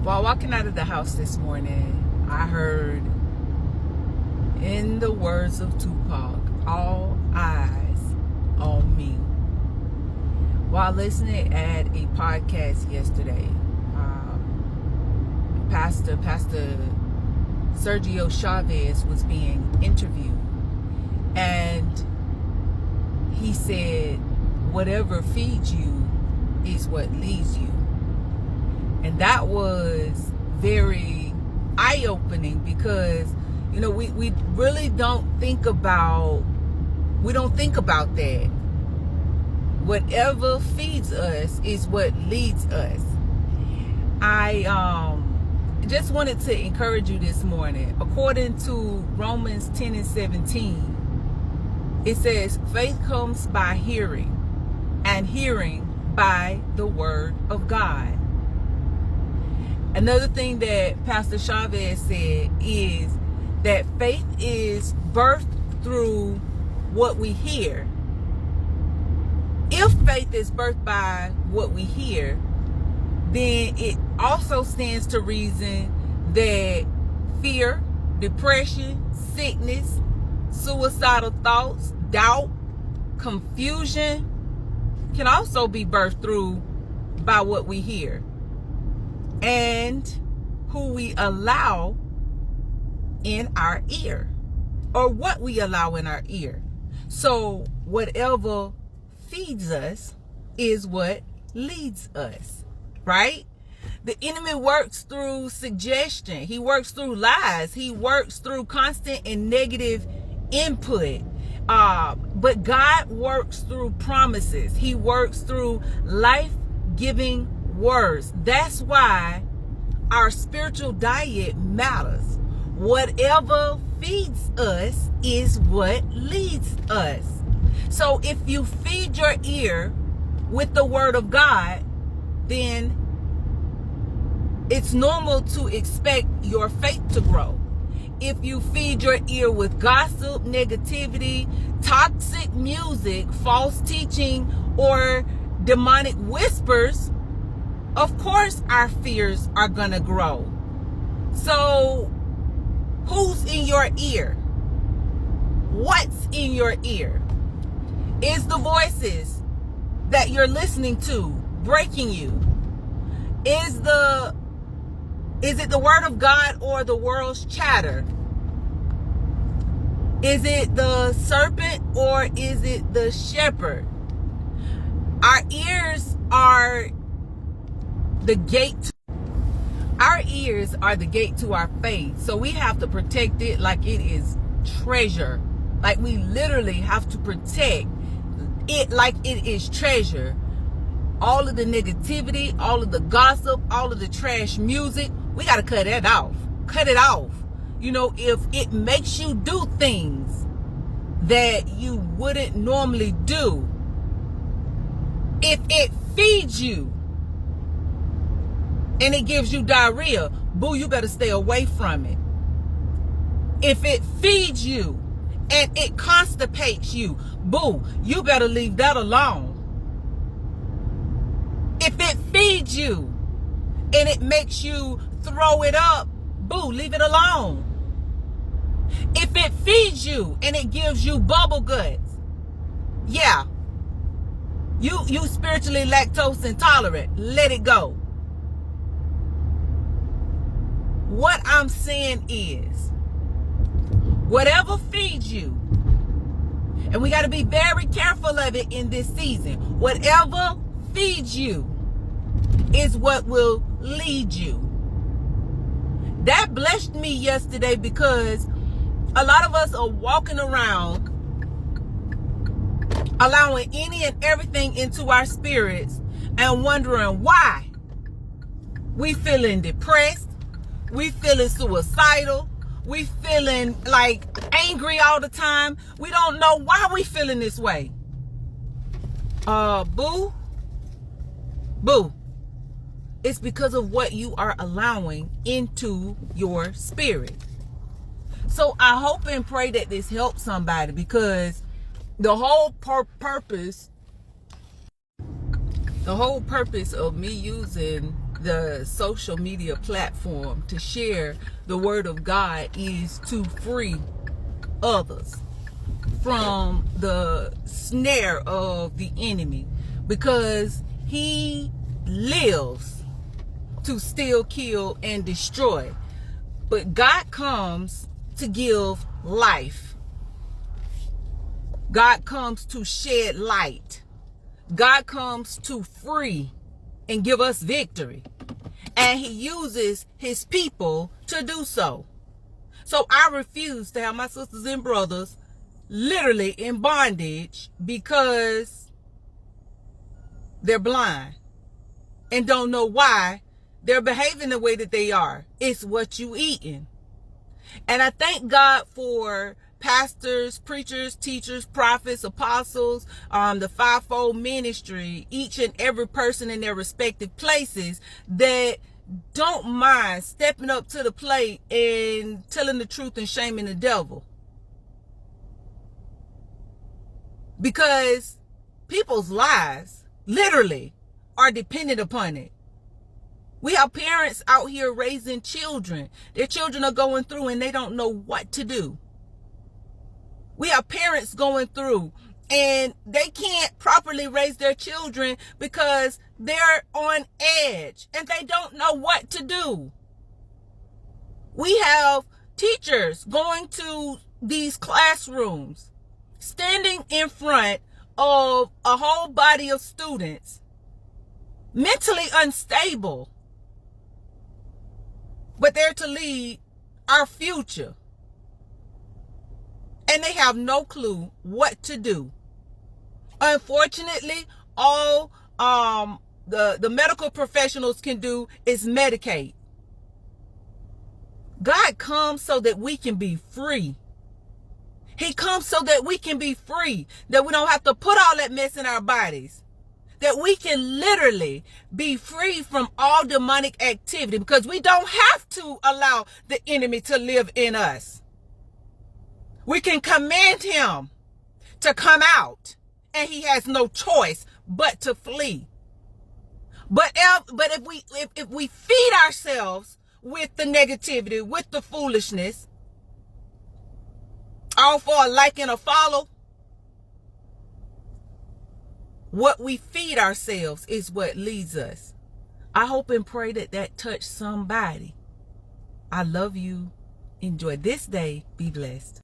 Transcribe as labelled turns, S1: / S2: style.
S1: While walking out of the house this morning, I heard, in the words of Tupac, all eyes on me. While listening at a podcast yesterday, Pastor Sergio Chavez was being interviewed, and he said, whatever feeds you is what leads you. And that was very eye-opening because, you know, we really don't think about that. Whatever feeds us is what leads us. I just wanted to encourage you this morning. According to Romans 10:17, it says, faith comes by hearing, and hearing by the word of God. Another thing that Pastor Chavez said is that faith is birthed through what we hear. If faith is birthed by what we hear, then it also stands to reason that fear, depression, sickness, suicidal thoughts, doubt, confusion can also be birthed through by what we hear and who we allow in our ear, or what we allow in our ear. So whatever feeds us is what leads us, right? The enemy works through suggestion. He works through lies. He works through constant and negative input. But God works through promises. He works through life-giving words. That's why our spiritual diet matters. Whatever feeds us is what leads us. So if you feed your ear with the word of God, then it's normal to expect your faith to grow. If you feed your ear with gossip, negativity, toxic music, false teaching, or demonic whispers, of course our fears are going to grow. So who's in your ear? What's in your ear? Is the voices that you're listening to breaking you? Is it the word of God or the world's chatter? Is it the serpent or is it the shepherd? Our ears are the gate. Our ears are the gate to our faith. So we have to protect it like it is treasure. Like we literally have to protect it like it is treasure. All of the negativity, all of the gossip, all of the trash music, we got to cut that off. Cut it off. You know, if it makes you do things that you wouldn't normally do, if it feeds you and it gives you diarrhea, boo, you better stay away from it. If it feeds you and it constipates you, boo, you better leave that alone. If it feeds you and it makes you throw it up, boo, leave it alone. If it feeds you and it gives you bubble guts, yeah, you spiritually lactose intolerant, let it go. What I'm saying is, whatever feeds you, and we got to be very careful of it in this season, whatever feeds you is what will lead you. That blessed me yesterday because a lot of us are walking around allowing any and everything into our spirits and wondering why. We feeling depressed. We feeling suicidal. We feeling like angry all the time. We don't know why we feeling this way. Boo. It's because of what you are allowing into your spirit. So I hope and pray that this helps somebody, because the whole purpose of me using the social media platform to share the word of God is to free others from the snare of the enemy, because he lives to steal, kill, and destroy. But God comes to give life. God comes to shed light. God comes to free and give us victory. And he uses his people to do so. So I refuse to have my sisters and brothers literally in bondage because they're blind and don't know why they're behaving the way that they are. It's what you eating. And I thank God for pastors, preachers, teachers, prophets, apostles, the fivefold ministry, each and every person in their respective places that don't mind stepping up to the plate and telling the truth and shaming the devil. Because people's lives literally are dependent upon it. We have parents out here raising children. Their children are going through and they don't know what to do. We have parents going through and they can't properly raise their children because they're on edge and they don't know what to do. We have teachers going to these classrooms, standing in front of a whole body of students, mentally unstable, but they're to lead our future. And they have no clue what to do. Unfortunately, all the medical professionals can do is medicate. God comes so that we can be free. He comes so that we can be free, that we don't have to put all that mess in our bodies, that we can literally be free from all demonic activity, because we don't have to allow the enemy to live in us. We can command him to come out, and he has no choice but to flee. But if we feed ourselves with the negativity, with the foolishness, all for a like and a follow, what we feed ourselves is what leads us. I hope and pray that that touched somebody. I love you. Enjoy this day. Be blessed.